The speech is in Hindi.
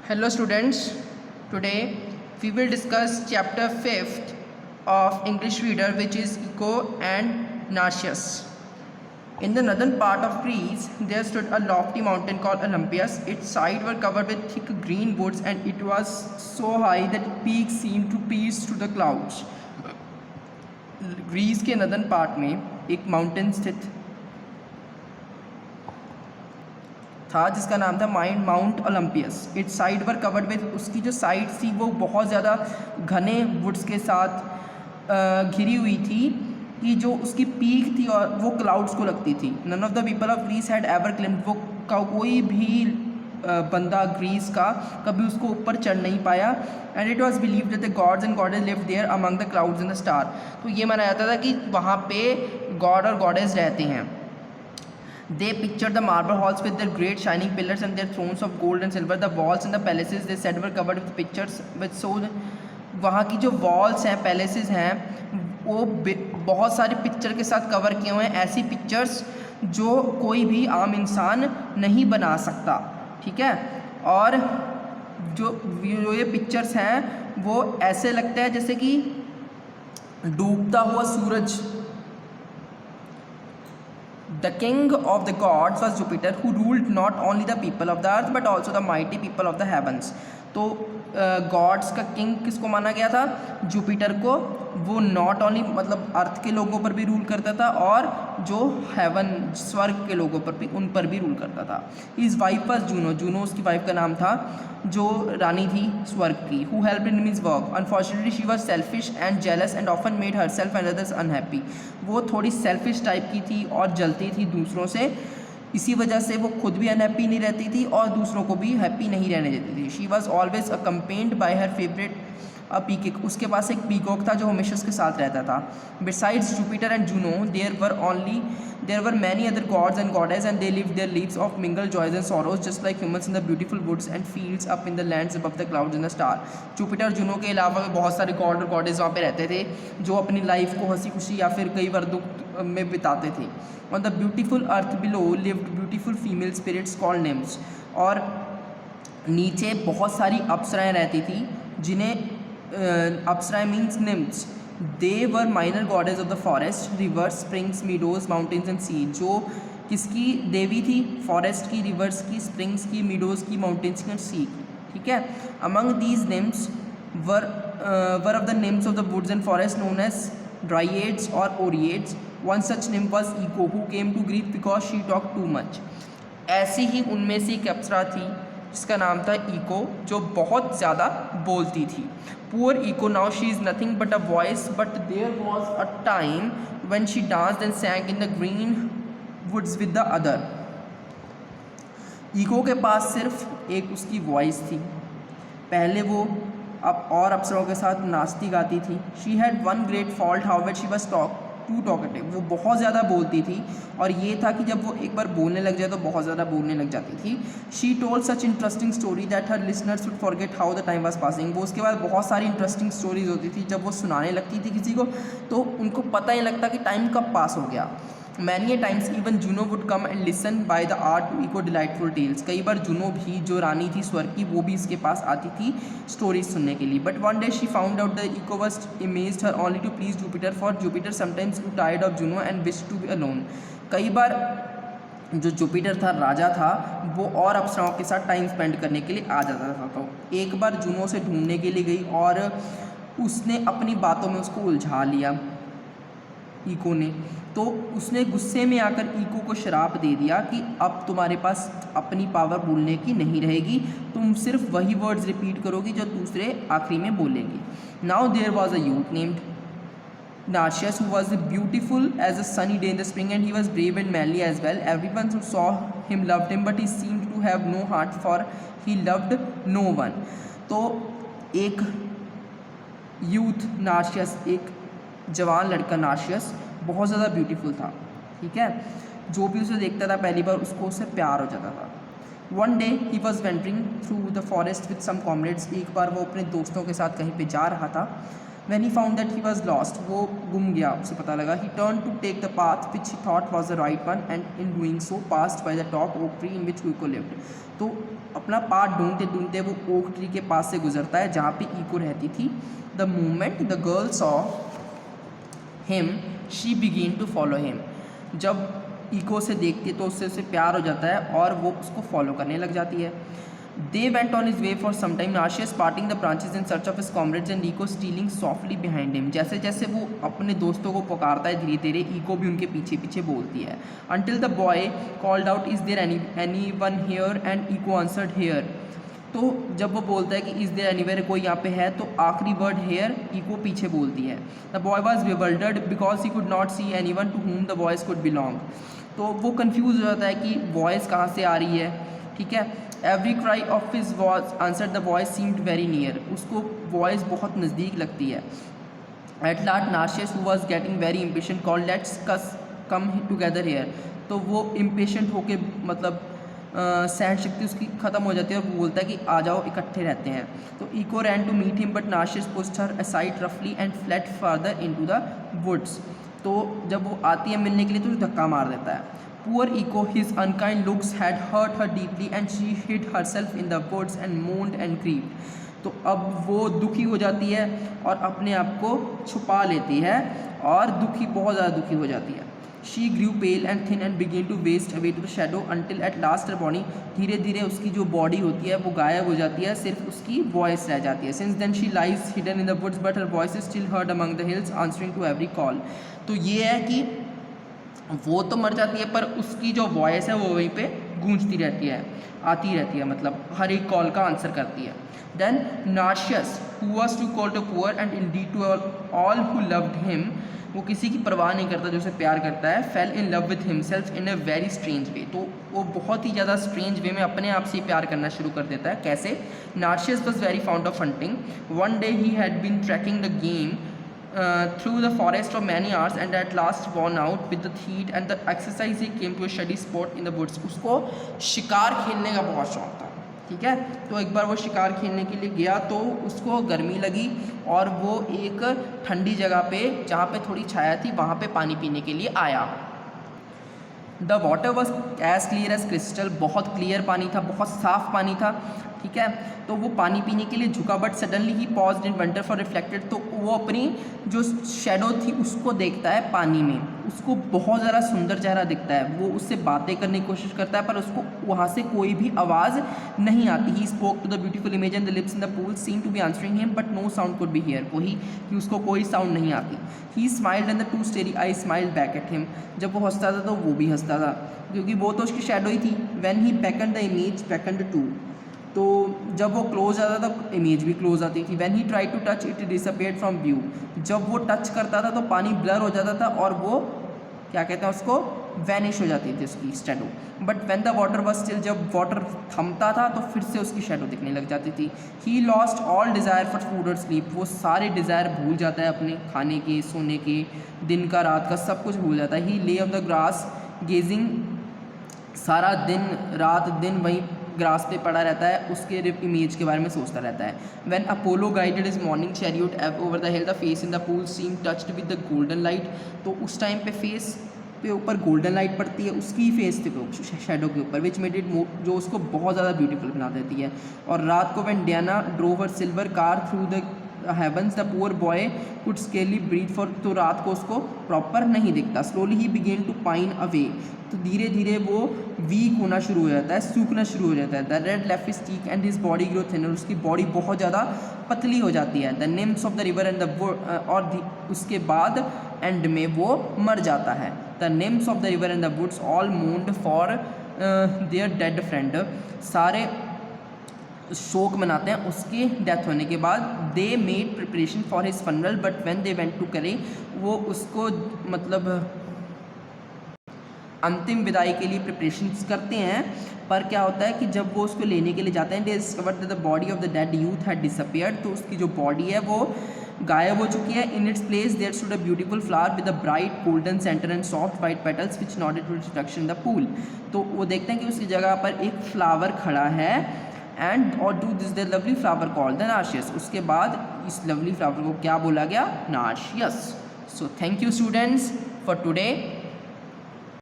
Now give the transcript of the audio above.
Hello students, today we will discuss chapter 5th of English Reader, which is Echo and Narcissus. In the northern part of Greece, there stood a lofty mountain called Olympus. Its sides were covered with thick green woods and it was so high that peaks seemed to pierce through the clouds. Greece के नदन पार्ट में एक माउंटेन स्थित था जिसका नाम था Mount Olympus. Its side were covered with, उसकी जो साइड थी वो बहुत ज़्यादा घने वुड्स के साथ घिरी हुई थी कि जो उसकी पीक थी और वो क्लाउड्स को लगती थी. None of the people of Greece had ever climbed, वो कोई भी बंदा ग्रीस का कभी उसको ऊपर चढ़ नहीं पाया. And it was believe that the gods and goddess live there among the clouds and the star. तो ये माना जाता था कि वहाँ पे गॉड और गॉडेज रहते हैं. They pictured the marble halls with their great shining pillars and their thrones of gold and silver. The walls and the palaces they said were covered with pictures with so. वहाँ की जो walls हैं, palaces हैं, वो बहुत सारे पिक्चर के साथ कवर किए हुए हैं. ऐसी पिक्चर्स जो कोई भी आम इंसान नहीं बना सकता. ठीक है. और जो ये पिक्चर्स हैं वो ऐसे लगता है जैसे कि डूबता हुआ सूरज. The king of the gods was Jupiter, who ruled not only the people of the earth but also the mighty people of the heavens. तो गॉड्स का किंग किसको माना गया था? जुपिटर को. वो नॉट ओनली मतलब अर्थ के लोगों पर भी रूल करता था और जो हेवन स्वर्ग के लोगों पर भी, उन पर भी रूल करता था. His wife was Juno. Juno उसकी वाइफ का नाम था जो रानी थी स्वर्ग की. Who helped in his work. Unfortunately she was selfish and jealous and often made herself and others unhappy. वो थोड़ी सेल्फिश टाइप की थी और जलती थी दूसरों से. इसी वजह से वो खुद भी अनहैप्पी नहीं रहती थी और दूसरों को भी हैप्पी नहीं रहने देती थी. She was always accompanied bye her favourite peacock. उसके पास एक पीकॉक था जो हमेशा उसके साथ रहता था. Besides Jupiter and Juno there were many other gods and goddess and they lived their lives of mingle joys and sorrows just like humans in the beautiful woods and fields up in the lands above the clouds and the star. Jupiter और जूनो के अलावा भी बहुत सारे गॉड और गॉडेस वहाँ पे रहते थे जो अपनी लाइफ को हंसी खुशी या फिर कई बार दुख में बिताते थे. On the beautiful earth below lived beautiful female spirits called nymphs. और नीचे बहुत सारी अप्सराएं रहती थी जिन्हें अप्सराएं means nymphs. They were minor goddess of the forest, rivers, springs, meadows, mountains and sea. जो किसकी देवी थी? फॉरेस्ट की, रिवर्स की, स्प्रिंग्स की, मीडोज की, माउंटेन्स की और सी की. ठीक है. Among these nymphs were of the nymphs of the woods and forests known as Dryads or Oreads. One such nymph was Echo, who came to grief because she talked too much. ऐसी ही उनमें से एक अप्सरा थी जिसका नाम था इको, जो बहुत ज़्यादा बोलती थी. Poor Echo, now she is nothing but a voice, but there was a time when she danced and sang in the green woods with the other. Echo के पास सिर्फ एक उसकी वॉइस थी. पहले वो अब और अप्सराओं के साथ नाचती गाती थी. She had one great fault however she was too talkative. वो बहुत ज़्यादा बोलती थी और ये था कि जब वो एक बार बोलने लग जाए तो बहुत ज़्यादा बोलने लग जाती थी. She told such interesting story that her listeners would forget how the time was passing. वो उसके बाद बहुत सारी इंटरेस्टिंग स्टोरीज होती थी. जब वो सुनाने लगती थी किसी को तो उनको पता ही लगता कि टाइम कब पास हो गया. Many a times even Juno would come and listen by the hour to Echo delightful tales. कई बार जुनो भी, जो रानी थी स्वर्ग की, वो भी इसके पास आती थी स्टोरीज सुनने के लिए. But one day she found out that Echo was amazed her only to please Jupiter, for Jupiter sometimes grew tired of Juno and wished to be alone. कई बार जो जुपिटर था, राजा था, वो और अप्सराओं के साथ टाइम स्पेंड करने के लिए आ जाता था. तो एक बार जुनो से ढूंढने के लिए गई और उसने अपनी बातों में उसको उलझा लिया इको ने. तो उसने गुस्से में आकर इको को श्राप दे दिया कि अब तुम्हारे पास अपनी पावर बोलने की नहीं रहेगी, तुम सिर्फ वही वर्ड्स रिपीट करोगी जो दूसरे आखिरी में बोलेंगे. Now there was a youth named Narcissus who was beautiful as a sunny day in the spring, and he was brave and manly as well. Everyone who saw him loved him, but he seemed to have no heart, for he loved no one. तो एक यूथ नार्सिसस, एक जवान लड़का नार्सिसस बहुत ज़्यादा ब्यूटीफुल था. ठीक है. जो भी उसे देखता था पहली बार उसको उससे प्यार हो जाता था. One day he was wandering through the forest with some comrades. एक बार वो अपने दोस्तों के साथ कहीं पे जा रहा था. When he found that he was lost, वो गुम गया, उसे पता लगा. He turned to take the path which he thought was the right one, and in doing so passed by the top oak tree in which Iko lived. तो अपना पाथ ढूंढते ढूंढते वो ओक ट्री के पास से गुजरता है जहाँ पे ईको रहती थी. The moment the girl saw him, she began to follow him. जब ईको से देखती है तो उससे उसे प्यार हो जाता है और वो उसको फॉलो करने लग जाती है. They went on his way for some time, Narcissus parting the branches in search of his comrades and Iko stealing softly behind him. जैसे जैसे वो अपने दोस्तों को पुकारता है धीरे धीरे ईको भी उनके पीछे पीछे बोलती है. Until the boy called out, "Is there anyone here?" and Iko answered, "Here." तो जब वो बोलता है कि इज़ देयर एनीवेयर, कोई यहाँ पे है, तो आखिरी वर्ड हेयर ईको पीछे बोलती है. The boy was bewildered because he could not see anyone to whom the voice could belong. तो वो कंफ्यूज हो जाता है कि वॉइस कहाँ से आ रही है. ठीक है. Every cry of his voice answer the voice seemed very near. उसको वॉइस बहुत नज़दीक लगती है. At last Narcissus who was getting very impatient called, "let's come together here." तो वो इम्पेशेंट होके मतलब सहन शक्ति उसकी ख़त्म हो जाती है और वो बोलता है कि आ जाओ इकट्ठे रहते हैं. तो Echo ran to meet him but Narcissus pushed her aside रफली and fled further into the woods. तो जब वो आती है मिलने के लिए तो उसे धक्का मार देता है. Poor Iko, his unkind looks had hurt her deeply and she hid herself in the woods and moaned and grieved. तो अब वो दुखी हो जाती है और अपने आप को छुपा लेती है और बहुत ज़्यादा दुखी हो जाती है. She grew pale and thin and began to waste away to the shadow until at last her body, धीरे धीरे उसकी जो बॉडी होती है वो गायब हो जाती है, सिर्फ उसकी वॉइस रह जाती है. Since then she lies hidden in the woods but her voice is still heard among the hills answering to every call. तो ये है कि वो तो मर जाती है पर उसकी जो वॉइस है वो वहीं पे गूंजती रहती है, आती रहती है, मतलब हर एक कॉल का आंसर करती है. Then Narcissus who was too call to poor and indeed to all who loved him, वो किसी की परवाह नहीं करता जो उसे प्यार करता है. Fail in love with himself in a very strange वे. तो वो बहुत ही ज़्यादा स्ट्रेंज वे में अपने आप से प्यार करना शुरू कर देता है. कैसे? Narcissus was very found of hunting. One day he had been tracking the game through the forest for many hours and at last worn out with the heat and the exercise he came to a shady spot in the woods. उसको शिकार खेलने का बहुत शौक था. ठीक है. तो एक बार वो शिकार खेलने के लिए गया तो उसको गर्मी लगी और वो एक ठंडी जगह पे जहाँ पे थोड़ी छाया थी वहाँ पे पानी पीने के लिए आया. The water was as clear as crystal. बहुत क्लियर पानी था, बहुत साफ़ पानी था. ठीक है. तो वो पानी पीने के लिए झुका but suddenly he paused in wonder for reflected. तो वो अपनी जो शेडो थी उसको देखता है पानी में. उसको बहुत ज़्यादा सुंदर चेहरा दिखता है. वो उससे बातें करने की कोशिश करता है पर उसको वहाँ से कोई भी आवाज़ नहीं आती. He spoke to the beautiful image and the lips in the pool seem to be answering him but no sound could be hear. वही कि उसको कोई साउंड नहीं आती. He smiled and the two starry eye smiled back at him. जब वो हंसता था तो वो भी हंसता था क्योंकि वो तो उसकी शेडो ही थी. When he bacon the image bacon the two. तो जब वो क्लोज आता था तो इमेज भी क्लोज आती थी. When he try to touch it disappeared from view. जब वो टच करता था तो पानी ब्लर हो जाता था और वो क्या कहते हैं उसको वैनिश हो जाती थी उसकी shadow. But when the water was still, जब वाटर थमता था तो फिर से उसकी शेडो दिखने लग जाती थी. He lost all desire for food और स्लीप. वो सारे डिज़ायर भूल जाता है अपने खाने के, सोने के, दिन का, रात का, सब कुछ भूल जाता है. ही ले ऑन द ग्रास गेजिंग. सारा दिन रात दिन वहीं ग्रास पे पड़ा रहता है, उसके इमेज के बारे में सोचता रहता है. When Apollo guided is morning chariot over the hill the face in the pool seem touched with the golden light. तो उस टाइम पे फेस पे ऊपर गोल्डन लाइट पड़ती है उसकी फेस पे शेडो के ऊपर, विच मेड इट जो उसको बहुत ज़्यादा ब्यूटीफुल बना देती है. और रात को when Diana drove her silver car through the heavens the poor boy could scarcely breathe for. तो रात को उसको प्रॉपर नहीं दिखता. Slowly he began to pine away. तो धीरे धीरे वो वीक होना शुरू हो जाता है, सूखना शुरू हो जाता है. The red left his cheek and his body grew thinner. उसकी बॉडी बहुत ज़्यादा पतली हो जाती है. The nymphs of the river and the और उसके बाद एंड में वो मर जाता है. The nymphs of the river and the woods all mourned for their dead friend. सारे शोक मनाते हैं उसके डेथ होने के बाद. They made preparation for his funeral but when they went to करे, वो उसको मतलब अंतिम विदाई के लिए प्रिपरेशंस करते हैं. पर क्या होता है कि जब वो उसको लेने के लिए जाते हैं, दे discovered that the body of the dead youth had disappeared. तो उसकी जो बॉडी है वो गायब हो चुकी है. In its place there stood a beautiful flower with a bright golden centre and soft white petals which nodded to reflection in the pool. तो वो देखते हैं कि उसकी जगह पर एक फ्लावर खड़ा है एंड और do this the lovely flower called the narcissus, उसके बाद इस लवली फ्लावर को क्या बोला गया, narcissus. So thank you students for today.